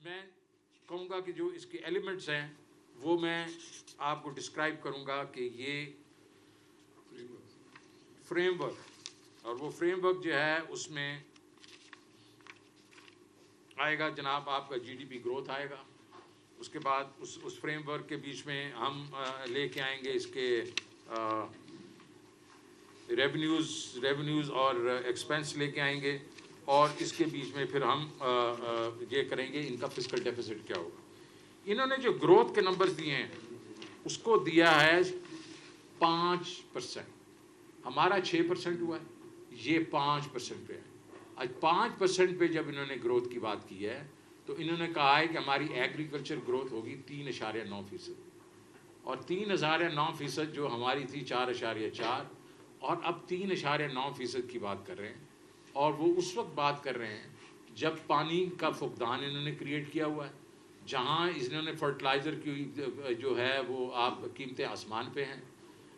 میں کہوں گا کہ جو اس کے ایلیمنٹس ہیں وہ میں آپ کو ڈسکرائب کروں گا کہ یہ فریم ورک، اور وہ فریم ورک جو ہے اس میں آئے گا جناب آپ کا جی ڈی پی گروتھ آئے گا. اس کے بعد اس فریم ورک کے بیچ میں ہم لے کے آئیں گے اس کے ریونیوز اور ایکسپینس لے کے آئیں گے، اور اس کے بیچ میں پھر ہم یہ کریں گے ان کا فسکل ڈیفیسٹ کیا ہوگا. انہوں نے جو گروتھ کے نمبرز دیے ہیں اس کو دیا ہے 5%، ہمارا 6% ہوا ہے، یہ 5% پہ ہے. آج 5% پہ جب انہوں نے گروتھ کی بات کی ہے تو انہوں نے کہا ہے کہ ہماری ایگریکلچر گروتھ ہوگی 3.9%، اور 3.9% جو ہماری تھی 4.4، اور اب 3.9% کی بات کر رہے ہیں. اور وہ اس وقت بات کر رہے ہیں جب پانی کا فقدان انہوں نے کریٹ کیا ہوا ہے، جہاں انہوں نے فرٹیلائزر کی جو ہے وہ آپ قیمتیں آسمان پہ ہیں.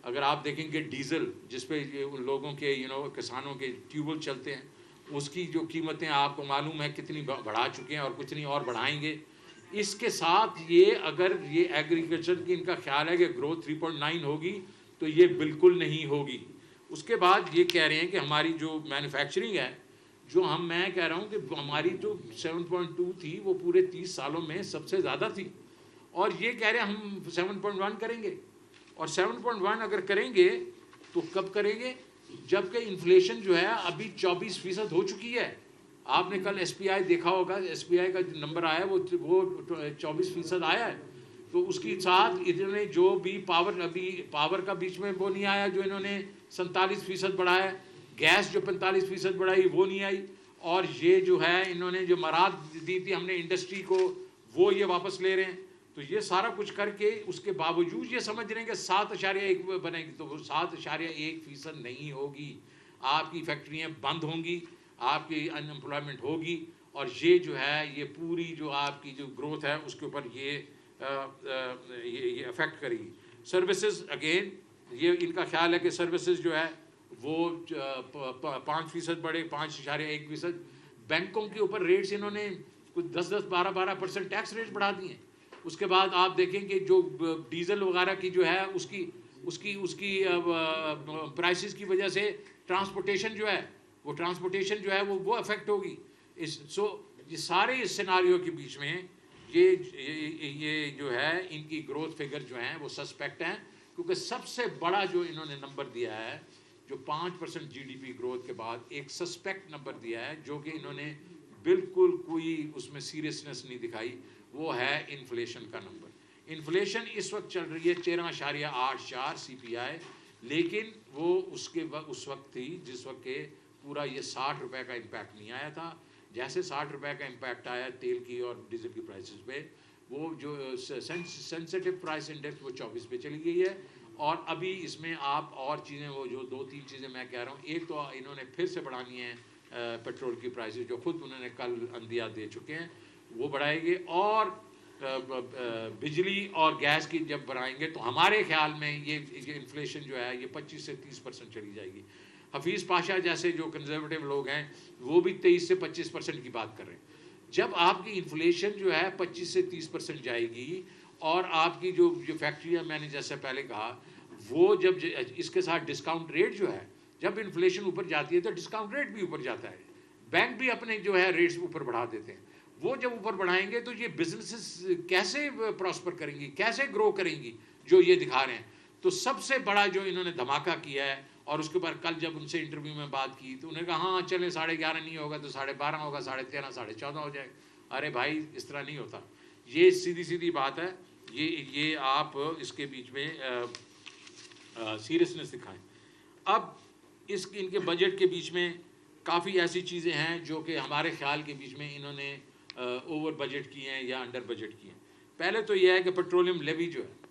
اگر آپ دیکھیں گے ڈیزل جس پہ ان لوگوں کے کسانوں کے ٹیوبویل چلتے ہیں، اس کی جو قیمتیں آپ کو معلوم ہے کتنی بڑھا چکے ہیں اور کتنی اور بڑھائیں گے. اس کے ساتھ یہ اگر یہ ایگریکلچر کی ان کا خیال ہے کہ گروتھ 3.9 ہوگی تو یہ بالکل نہیں ہوگی. اس کے بعد یہ کہہ رہے ہیں کہ ہماری جو مینوفیکچرنگ ہے، جو میں کہہ رہا ہوں کہ ہماری جو 7.2 تھی وہ پورے 30 سالوں میں سب سے زیادہ تھی، اور یہ کہہ رہے ہیں ہم 7.1 کریں گے. اور 7.1 اگر کریں گے تو کب کریں گے؟ جبکہ انفلیشن جو ہے ابھی 24% ہو چکی ہے. آپ نے کل ایس پی آئی دیکھا ہوگا، ایس پی آئی کا جو نمبر آیا وہ 24% آیا ہے. تو اس کے ساتھ انہوں نے جو بھی پاور کا بیچ میں وہ نہیں آیا جو انہوں نے 47% بڑھایا، گیس جو 45% بڑھائی وہ نہیں آئی، اور یہ جو ہے انہوں نے جو مراد دی تھی ہم نے انڈسٹری کو وہ یہ واپس لے رہے ہیں. تو یہ سارا کچھ کر کے اس کے باوجود یہ سمجھ رہے ہیں کہ 7.1 بنے گی، تو وہ 7.1% نہیں ہوگی. آپ کی فیکٹریاں بند ہوں گی، آپ کی ان امپلائمنٹ ہوگی، اور یہ جو ہے یہ پوری جو آپ کی جو گروتھ ہے اس کے اوپر یہ افیکٹ کرے گی. سروسز اگین یہ ان کا خیال ہے کہ سروسز جو ہے وہ 5% بڑھے، 5.1%. بینکوں کے اوپر ریٹس انہوں نے کچھ 12% ٹیکس ریٹ بڑھا دیے ہیں. اس کے بعد آپ دیکھیں کہ جو ڈیزل وغیرہ کی جو ہے اس کی پرائسز کی وجہ سے ٹرانسپورٹیشن جو ہے وہ افیکٹ ہوگی. یہ سارے اس سیناریو کے بیچ میں یہ جو ہے ان کی گروتھ فگر جو ہیں وہ سسپیکٹ ہیں، کیونکہ سب سے بڑا جو انہوں نے نمبر دیا ہے جو 5% جی ڈی پی گروتھ کے بعد ایک سسپیکٹ نمبر دیا ہے جو کہ انہوں نے بالکل کوئی اس میں سیریسنس نہیں دکھائی، وہ ہے انفلیشن کا نمبر. انفلیشن اس وقت چل رہی ہے 13.84 سی پی آئی، لیکن وہ اس وقت تھی جس وقت کہ پورا یہ 60 روپے کا امپیکٹ نہیں آیا تھا. جیسے 60 روپے کا امپیکٹ آیا تیل کی اور ڈیزل کی پرائسز پہ، وہ جو سینسٹیو پرائس انڈیکس وہ 24 پہ چلی گئی ہے. اور ابھی اس میں آپ اور چیزیں وہ جو 2-3 چیزیں میں کہہ رہا ہوں، ایک تو انہوں نے پھر سے بڑھانی ہے پیٹرول کی پرائسز جو خود انہوں نے کل عندیہ دے چکے ہیں وہ بڑھائے گے، اور بجلی اور گیس کی جب بڑھائیں گے تو ہمارے خیال میں یہ انفلیشن جو ہے یہ 25 سے 30% چلی جائے گی. حفیظ پاشا جیسے جو کنزرویٹو لوگ ہیں وہ بھی 23 سے 25% کی بات کر رہے ہیں. جب آپ کی انفلیشن جو ہے 25 سے 30% جائے گی، اور آپ کی جو فیکٹریاں میں نے جیسے پہلے کہا وہ جب اس کے ساتھ ڈسکاؤنٹ ریٹ جو ہے، جب انفلیشن اوپر جاتی ہے تو ڈسکاؤنٹ ریٹ بھی اوپر جاتا ہے، بینک بھی اپنے جو ہے ریٹس اوپر بڑھا دیتے ہیں. وہ جب اوپر بڑھائیں گے تو یہ بزنسز کیسے پراسپر کریں گی، کیسے گرو کریں گی جو یہ دکھا رہے ہیں. تو سب سے بڑا جو انہوں نے دھماکہ کیا ہے، اور اس کے بعد کل جب ان سے انٹرویو میں بات کی تو انہوں نے کہا ہاں چلیں 11.5 نہیں ہوگا تو 12.5 ہوگا، 13.5 14.5 ہو جائے گا. ارے بھائی اس طرح نہیں ہوتا، یہ سیدھی بات ہے. یہ آپ اس کے بیچ میں سیریسنس دکھائیں. اب ان کے بجٹ کے بیچ میں کافی ایسی چیزیں ہیں جو کہ ہمارے خیال کے بیچ میں انہوں نے اوور بجٹ کی ہیں یا انڈر بجٹ کی ہیں. پہلے تو یہ ہے کہ پیٹرولیم لیوی جو ہے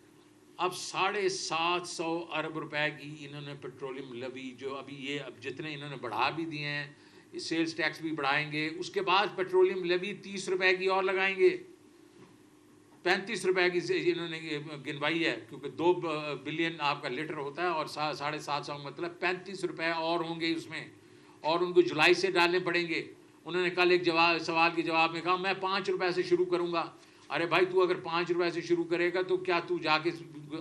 اب 750 ارب روپے کی انہوں نے پیٹرولیم لیوی جو اب جتنے انہوں نے بڑھا بھی دیے ہیں، سیلز ٹیکس بھی بڑھائیں گے. اس کے بعد پیٹرولیم لیوی 30 روپے کی اور لگائیں گے، 35 روپے کی انہوں نے گنوائی ہے، کیونکہ 2 بلین آپ کا لیٹر ہوتا ہے اور 750 مطلب 35 روپے اور ہوں گے اس میں، اور ان کو جولائی سے ڈالنے پڑیں گے. انہوں نے کل ایک سوال کے جواب میں کہا میں 5 روپے سے شروع کروں گا. ارے بھائی تو اگر 5 روپے سے شروع کرے گا تو کیا تو جا کے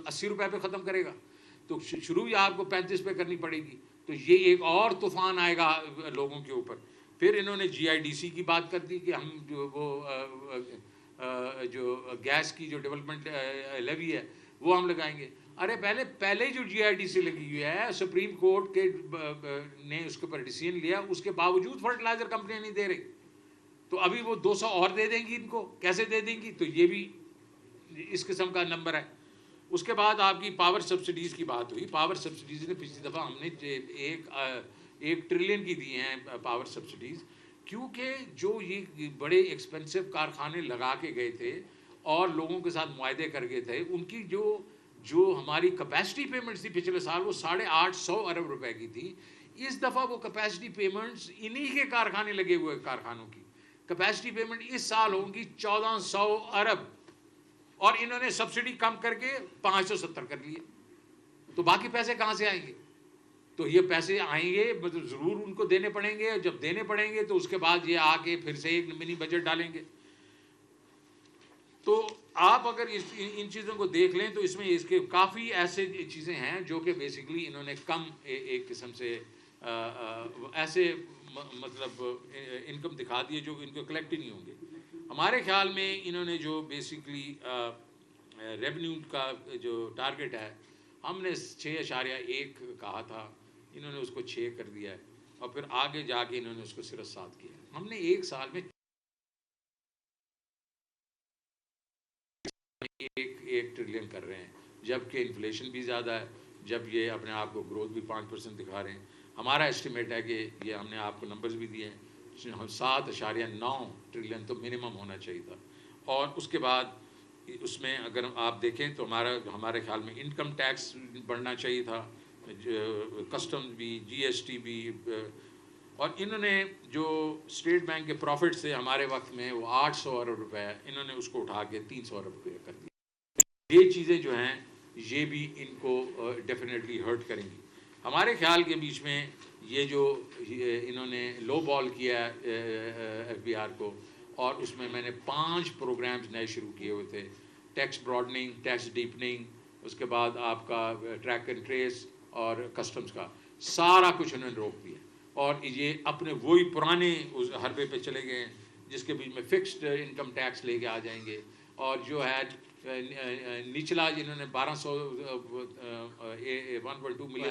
80 روپے پہ ختم کرے گا؟ تو شروع ہی آپ کو 35 پہ کرنی پڑے گی. تو یہ ایک اور طوفان آئے گا لوگوں کے اوپر. پھر انہوں نے جی آئی ڈی سی کی بات کر دی کہ ہم جو گیس کی جو ڈیولپمنٹ لیوی ہے وہ ہم لگائیں گے. ارے پہلے جو جی آئی ڈی سی لگی ہوئی ہے سپریم کورٹ کے نے اس کے اوپر ڈیسیژن لیا, اس کے باوجود فرٹیلائزر کمپنیاں نہیں دے رہی. تو ابھی وہ 200 اور دے دیں گی ان کو, کیسے دے دیں گی؟ تو یہ بھی اس قسم کا نمبر ہے. اس کے بعد آپ کی پاور سبسڈیز کی بات ہوئی. پاور سبسڈیز نے پچھلی دفعہ ہم نے 1 ٹریلین کی دی ہیں پاور سبسڈیز, کیونکہ جو یہ بڑے ایکسپینسو کارخانے لگا کے گئے تھے اور لوگوں کے ساتھ معاہدے کر گئے تھے, ان کی جو ہماری کیپیسٹی پیمنٹس تھی پچھلے سال وہ 850 ارب روپے کی تھی. اس دفعہ وہ کیپیسٹی پیمنٹس انہی کے کارخانے لگے ہوئے کارخانوں کی کیپیسٹی پیمنٹ اس سال ہوں گی 1400 ارب, اور انہوں نے سبسڈی کم کر کے 570 کر لیے. تو باقی پیسے کہاں سے آئیں گے؟ تو یہ پیسے آئیں گے مطلب ضرور ان کو دینے پڑیں گے, اور جب دینے پڑیں گے تو اس کے بعد یہ آ کے پھر سے ایک منی بجٹ ڈالیں گے. تو آپ اگر ان چیزوں کو دیکھ لیں تو اس میں اس کے کافی ایسے چیزیں ہیں جو کہ بیسیکلی انہوں نے کم ایک قسم سے ایسے مطلب انکم دکھا دیے جو ان کو کلیکٹ ہی نہیں ہوں گے. ہمارے خیال میں انہوں نے جو بیسیکلی ریونیو کا جو ٹارگٹ ہے ہم نے 6.1 کہا تھا, انہوں نے اس کو 6 کر دیا ہے, اور پھر آگے جا کے انہوں نے اس کو صرف 7 کیا. ہم نے ایک سال میں 1 ٹریلین کر رہے ہیں, جبکہ انفلیشن بھی زیادہ ہے, جب یہ اپنے آپ کو گروتھ بھی 5% دکھا رہے ہیں. ہمارا ایسٹیمیٹ ہے کہ یہ ہم نے آپ کو نمبرز بھی دیے ہیں 7.9 ٹریلین تو منیمم ہونا چاہیے تھا. اور اس کے بعد اس میں اگر آپ دیکھیں تو ہمارے خیال میں انکم ٹیکس بڑھنا چاہیے تھا, کسٹم بھی, جی ایس ٹی بھی, اور انہوں نے جو اسٹیٹ بینک کے پروفٹ سے ہمارے وقت میں وہ 800 ارب روپے, انہوں نے اس کو اٹھا کے 300 ارب روپے کر دیا. یہ چیزیں جو ہیں یہ بھی ان کو ڈیفینیٹلی ہرٹ کریں گی. ہمارے خیال کے بیچ میں یہ جو انہوں نے لو بال کیا ہے ایف بی آر کو, اور اس میں نے 5 پروگرامز نئے شروع کیے ہوئے تھے, ٹیکس براڈننگ, ٹیکس ڈیپننگ, اس کے بعد آپ کا ٹریک اینڈ ٹریس اور کسٹمز کا سارا کچھ انہوں نے روک دیا, اور یہ اپنے وہی پرانے حربے پہ چلے گئے ہیں جس کے بیچ میں فکسڈ انکم ٹیکس لے کے آ جائیں گے. اور جو ہے نچلا جنہوں نے 1.2 ملین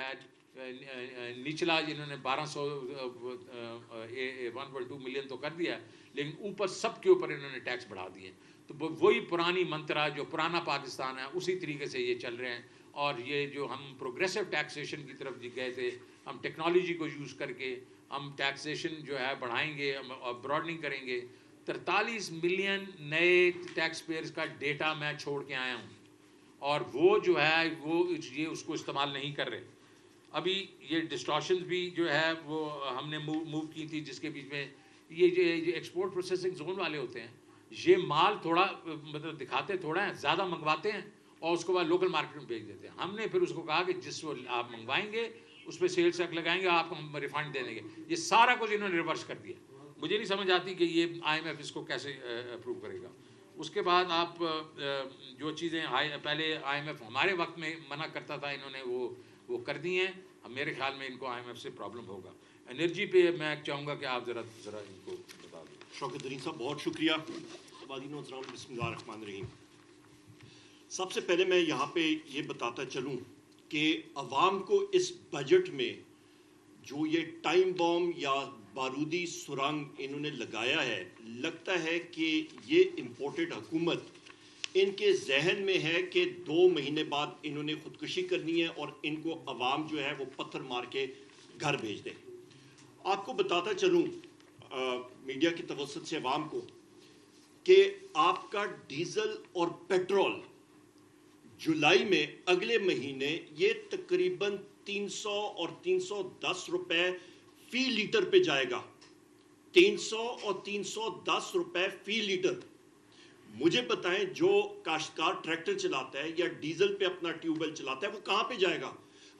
نچلا جنہوں نے 1.2 ملین تو کر دیا, لیکن اوپر سب کے اوپر انہوں نے ٹیکس بڑھا دیے. تو وہی پرانی منترا جو پرانا پاکستان ہے اسی طریقے سے یہ چل رہے ہیں. اور یہ جو ہم پروگریسو ٹیکسیشن کی طرف گئے تھے, ہم ٹیکنالوجی کو یوز کر کے ہم ٹیکسیشن جو ہے بڑھائیں گے اور براڈننگ کریں گے. 43 ملین نئے ٹیکس پیئرز کا ڈیٹا میں چھوڑ کے آیا ہوں, اور وہ جو ہے وہ یہ اس کو استعمال نہیں کر رہے. ابھی یہ ڈسٹارشنز بھی جو ہے وہ ہم نے موو کی تھی, جس کے بیچ میں یہ جو ایکسپورٹ پروسیسنگ زون والے ہوتے ہیں یہ مال تھوڑا مطلب دکھاتے تھوڑا ہیں, زیادہ منگواتے ہیں اور اس کے بعد لوکل مارکیٹ میں بیچ دیتے ہیں. ہم نے پھر اس کو کہا کہ جس کو آپ منگوائیں گے اس پہ سیلس ٹیکس لگائیں گے, آپ کو ہم ریفنڈ دے دیں گے. یہ سارا کچھ انہوں نے ریورس کر دیا. مجھے نہیں سمجھ آتی کہ یہ آئی ایم ایف اس کو کیسے اپروو کرے گا. اس کے بعد آپ جو چیزیں پہلے آئی ایم ایف ہمارے وقت میں منع کرتا تھا, انہوں نے وہ کر دی ہیں. میرے خیال میں ان کو آئی ایم ایف سے پرابلم ہوگا. انرجی پہ میں چاہوں گا کہ آپ ذرا ان کو بتا دیں. شوکت ترین صاحب بہت شکریہ. عبادین و احترام, بسم اللہ الرحمن الرحیم. سب سے پہلے میں یہاں پہ یہ بتاتا چلوں کہ عوام کو اس بجٹ میں جو یہ ٹائم بام یا بارودی سرنگ انہوں نے لگایا ہے, لگتا ہے کہ یہ امپورٹڈ حکومت ان کے ذہن میں ہے کہ 2 مہینے بعد انہوں نے خودکشی کرنی ہے اور ان کو عوام جو ہے وہ پتھر مار کے گھر بھیج دے. آپ کو بتاتا چلوں میڈیا کی توسط سے عوام کو کہ آپ کا ڈیزل اور پیٹرول جولائی میں اگلے مہینے یہ تقریباً 300 اور 310 روپے فی لیٹر پہ جائے گا. 300 اور 310 روپے فی لیٹر. مجھے بتائیں جو کاشتکار ٹریکٹر چلاتا ہے یا ڈیزل پہ اپنا ٹیوب ویل چلاتا ہے وہ کہاں پہ جائے گا؟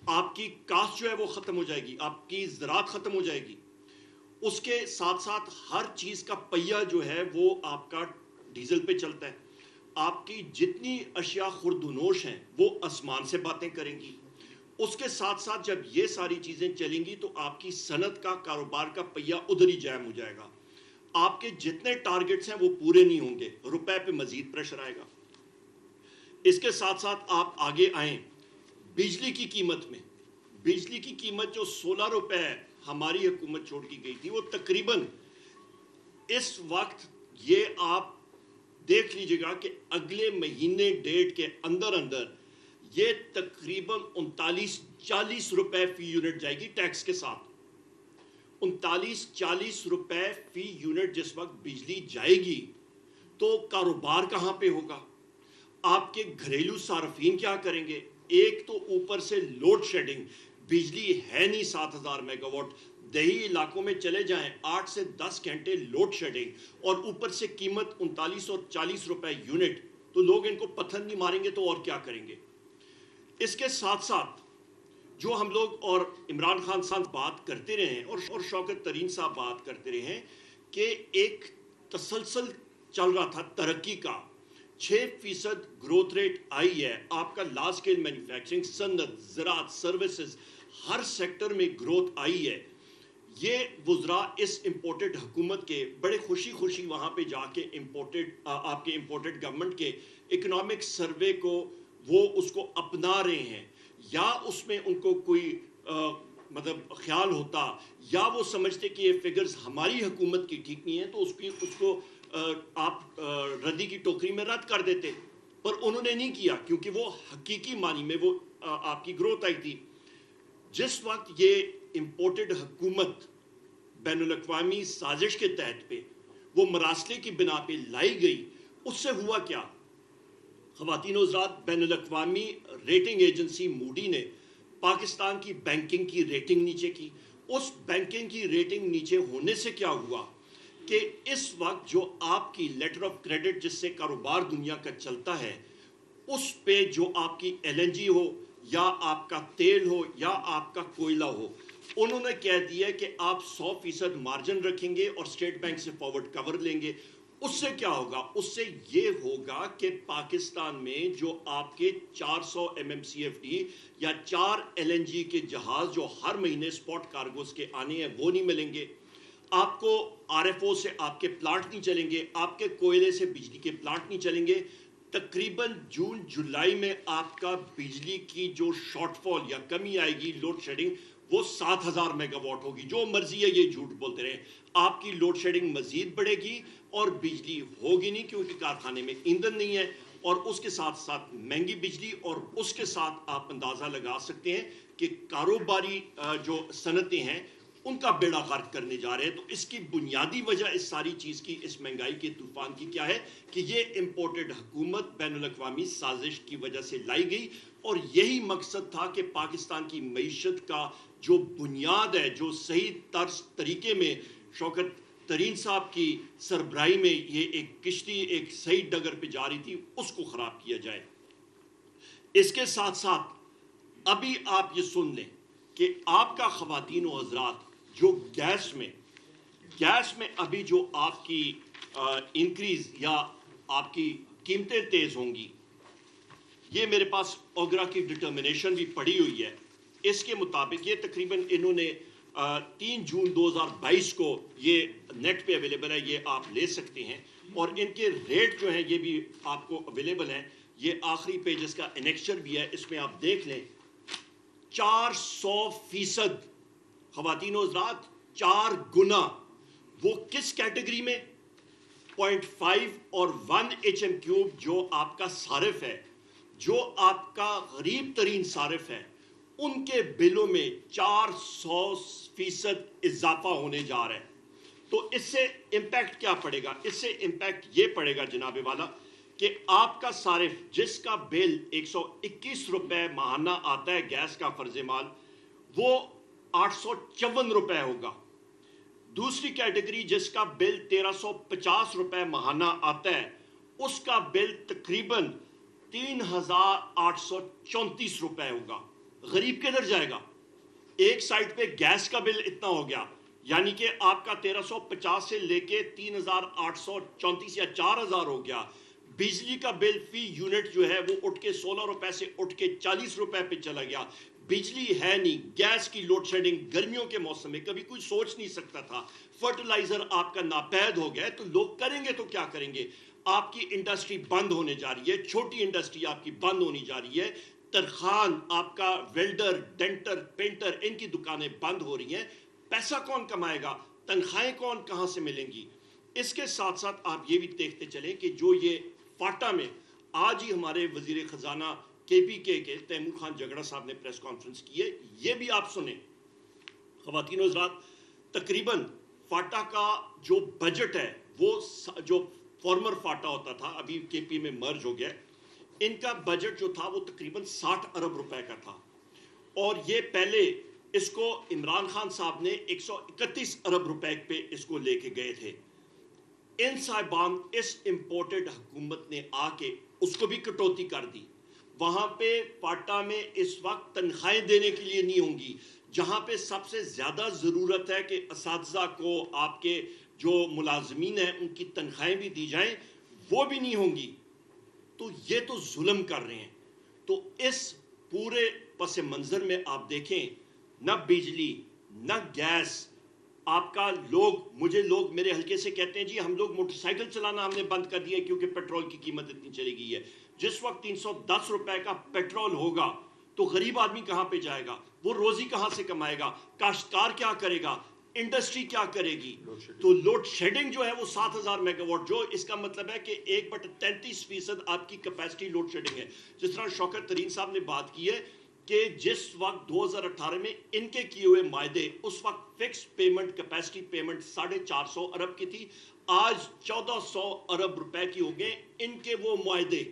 آپ کی کاشت جو ہے وہ ختم ہو جائے گی, آپ کی زراعت ختم ہو جائے گی. اس کے ساتھ ساتھ ہر چیز کا پہیہ جو ہے وہ آپ کا ڈیزل پہ چلتا ہے. آپ کی جتنی اشیاء خوردونوش ہیں وہ آسمان سے باتیں کریں گی. اس کے ساتھ ساتھ جب یہ ساری چیزیں چلیں گی تو آپ کی صنعت کا کاروبار کا پہیہ ادھر ہی جام ہو جائے گا. آپ کے جتنے ٹارگٹس ہیں وہ پورے نہیں ہوں گے, روپے پہ مزید پریشر آئے گا. اس کے ساتھ ساتھ آپ آگے آئیں بجلی کی قیمت میں. بجلی کی قیمت جو 16 روپے ہماری حکومت چھوڑ کی گئی تھی وہ تقریباً اس وقت یہ آپ دیکھ لیجئے گا کہ اگلے مہینے ڈیٹ کے اندر اندر یہ تقریباً 39-40 روپے فی یونٹ جائے گی ٹیکس کے ساتھ. 39-40 روپے فی یونٹ جس وقت بجلی جائے گی تو کاروبار کہاں پہ ہوگا؟ آپ کے گھریلو صارفین کیا کریں گے؟ ایک تو اوپر سے لوڈ شیڈنگ, بجلی ہے نہیں 7000 میگا واٹ. دیہی علاقوں میں چلے جائیں 8 سے 10 گھنٹے لوڈ شیڈنگ, اور اوپر سے قیمت 39 اور 40 روپے یونٹ, تو لوگ ان کو پتھر نہیں ماریں گے تو اور کیا کریں گے؟ اس کے ساتھ ساتھ جو ہم لوگ اور عمران خان صاحب بات کرتے رہے ہیں اور شوکت ترین صاحب بات کرتے رہے ہیں کہ ایک تسلسل چل رہا تھا ترقی کا, 6% گروتھ ریٹ آئی ہے. آپ کا لارج اسکیل مینوفیکچرنگ, صنعت, زراعت, سروسز, ہر سیکٹر میں گروتھ آئی ہے. یہ وزراء اس امپورٹڈ حکومت کے بڑے خوشی خوشی وہاں پہ جا کے آپ کے امپورٹڈ گورنمنٹ کے اکنامک سروے کو وہ اس کو اپنا رہے ہیں, یا اس میں ان کو کوئی مطلب خیال ہوتا, یا وہ سمجھتے کہ یہ فگرز ہماری حکومت کی ٹھیک نہیں ہیں تو اس کو آپ ردی کی ٹوکری میں رد کر دیتے. پر انہوں نے نہیں کیا کیونکہ وہ حقیقی معنی میں وہ آپ کی گروتھ آئی تھی. جس وقت یہ امپورٹڈ حکومت بین الاقوامی سازش کے تحت پہ وہ مراسلے کی بنا پہ لائی گئی, اس سے ہوا کیا؟ خواتین و حضرات, بین الاقوامی ریٹنگ ایجنسی موڈی نے پاکستان کی بینکنگ کی ریٹنگ نیچے کی. اس بینکنگ کی ریٹنگ نیچے ہونے سے کیا ہوا کہ اس وقت جو آپ کی لیٹر آف کریڈٹ جس سے کاروبار دنیا کا چلتا ہے, اس پہ جو آپ کی LNG ہو یا آپ کا تیل ہو یا آپ کا کوئلہ ہو, انہوں نے کہہ دیا کہ آپ 100% مارجن رکھیں گے اور اسٹیٹ بینک سے فارورڈ کور لیں گے. اس سے کیا ہوگا؟ اس سے یہ ہوگا کہ پاکستان میں جو آپ کے 400 MMCFD یا 4 LNG کے جہاز جو ہر مہینے سپاٹ کارگوز کے آنے ہیں وہ نہیں ملیں گے. آپ کو RFO سے آپ کے پلانٹ نہیں چلیں گے, آپ کے کوئلے سے بجلی کے پلانٹ نہیں چلیں گے. تقریباً جون جولائی میں آپ کا بجلی کی جو شارٹ فال یا کمی آئے گی, لوڈ شیڈنگ, وہ 7000 میگا واٹ ہوگی. جو مرضی ہے یہ جھوٹ بولتے رہے, آپ کی لوڈ شیڈنگ مزید بڑھے گی اور بجلی ہوگی نہیں کیونکہ کارخانے میں ایندھن نہیں ہے, اور اس کے ساتھ ساتھ مہنگی بجلی, اور اس کے ساتھ آپ اندازہ لگا سکتے ہیں کہ کاروباری جو صنعتیں ہیں ان کا بیڑا غرق کرنے جا رہے ہیں. تو اس کی بنیادی وجہ اس ساری چیز کی, اس مہنگائی کے طوفان کی کیا ہے کہ یہ امپورٹڈ حکومت بین الاقوامی سازش کی وجہ سے لائی گئی, اور یہی مقصد تھا کہ پاکستان کی معیشت کا جو بنیاد ہے, جو صحیح طرز طریقے میں شوکت ترین صاحب کی سربراہی میں یہ ایک کشتی ایک صحیح ڈگر پہ جا رہی تھی, اس کو خراب کیا جائے. اس کے ساتھ ساتھ ابھی آپ یہ سن لیں کہ آپ کا خواتین و حضرات جو گیس میں ابھی جو آپ کی انکریز یا آپ کی قیمتیں تیز ہوں گی, یہ میرے پاس اوگرا کی ڈٹرمنیشن بھی پڑی ہوئی ہے. اس کے مطابق یہ تقریباً انہوں نے 3 جون 2022 کو یہ نیٹ پہ اویلیبل ہے, یہ آپ لے سکتے ہیں, اور ان کے ریٹ جو ہیں یہ بھی آپ کو اویلیبل ہیں. یہ آخری پیج اس کا انیکسچر بھی ہے, اس میں آپ دیکھ لیں. 400% خواتین و حضرات, 4 گنا. وہ کس کیٹیگری میں؟ 0.5 اور 1 HM³ جو آپ کا صارف ہے, جو آپ کا غریب ترین صارف ہے, ان کے بلوں میں 400% اضافہ ہونے جا رہا ہے. تو اس سے امپیکٹ کیا پڑے گا؟ اس سے امپیکٹ یہ پڑے گا جناب والا کہ آپ کا صارف جس کا بل 121 روپے ماہانہ آتا ہے گیس کا فرض مال, وہ 854 روپے ہوگا. دوسری کیٹیگری جس کا بل 1350 روپے ماہانہ آتا ہے, اس کا بل تقریباً 3834 روپے ہوگا. غریب کدھر جائے گا؟ ایک سائٹ پہ گیس کا بل اتنا ہو گیا, یعنی کہ آپ کا 1350 سے لے کے 3834 یا 4000 ہو گیا. بجلی کا بل فی یونٹ جو ہے وہ اٹھ کے 16 روپے سے اٹھ کے 40 روپے پہ چلا گیا. بجلی ہے نہیں, گیس کی لوڈ شیڈنگ گرمیوں کے موسم میں کبھی کوئی سوچ نہیں سکتا تھا. فرٹیلائزر آپ کا ناپید ہو گیا, تو لوگ کریں گے تو کیا کریں گے؟ آپ کی انڈسٹری بند ہونے جا رہی ہے, چھوٹی انڈسٹری آپ کی بند ہونی جا رہی ہے. ترخان, آپ کا ویلڈر, ڈینٹر, پینٹر, ان کی دکانیں بند ہو رہی ہیں. پیسہ کون کمائے گا؟ تنخواہیں کون کہاں سے ملیں گی؟ اس کے ساتھ ساتھ آپ یہ بھی دیکھتے چلیں کہ جو یہ فاٹا میں آج ہی ہمارے وزیر خزانہ کے پی کے تیمور خان جگڑا صاحب نے پریس کانفرنس کی ہے, یہ بھی آپ سنیں. خواتین و حضرات, تقریباً فاٹا کا جو بجٹ ہے وہ جو فارمر فاٹا ہوتا تھا, ابھی کے پی میں مرج ہو گیا, ان کا بجٹ جو تھا وہ تقریباً 60 ارب روپے کا تھا. اور یہ پہلے اس کو عمران خان صاحب نے 131 ارب روپے پہ اس کو لے کے گئے تھے. ان صاحبان اس امپورٹڈ حکومت نے آ کے اس کو بھی کٹوتی کر دی. وہاں پہ فاٹا میں اس وقت تنخواہیں دینے کے لیے نہیں ہوں گی. جہاں پہ سب سے زیادہ ضرورت ہے کہ اساتذہ کو, آپ کے جو ملازمین ہیں ان کی تنخواہیں بھی دی جائیں, وہ بھی نہیں ہوں گی. تو یہ تو ظلم کر رہے ہیں. تو اس پورے پس منظر میں آپ دیکھیں, نہ بجلی نہ گیس, آپ کا مجھے لوگ میرے حلقے سے کہتے ہیں جی ہم لوگ موٹر سائیکل چلانا ہم نے بند کر دیا کیونکہ پیٹرول کی قیمت اتنی چلی گئی ہے. جس وقت 310 روپے کا پیٹرول ہوگا تو غریب آدمی کہاں پہ جائے گا؟ وہ روزی کہاں سے کمائے گا؟ کاشتکار کیا کرے گا؟ انڈسٹری کیا کرے گی؟ تو لوڈ شیڈنگ جو ہے وہ 7000 میگا واٹ, جو اس کا مطلب ہے کہ 1/33% آپ کی کیپیسٹی لوڈ شیڈنگ ہے. جس طرح شوکت ترین صاحب نے بات کی ہے کہ جس وقت 2018 میں ان کے کیے ہوئے معاہدے, اس وقت فکس پیمنٹ کیپیسٹی پیمنٹ 450 ارب کی تھی, آج 1400 ارب روپے کی ہو گئے ان کے وہ معاہدے.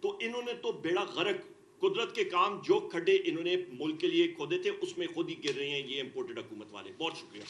تو انہوں نے تو بیڑا غرق, قدرت کے کام جو کھڈے انہوں نے ملک کے لیے کھودے تھے اس میں خود ہی گر رہے ہیں یہ امپورٹڈ حکومت والے. بہت شکریہ.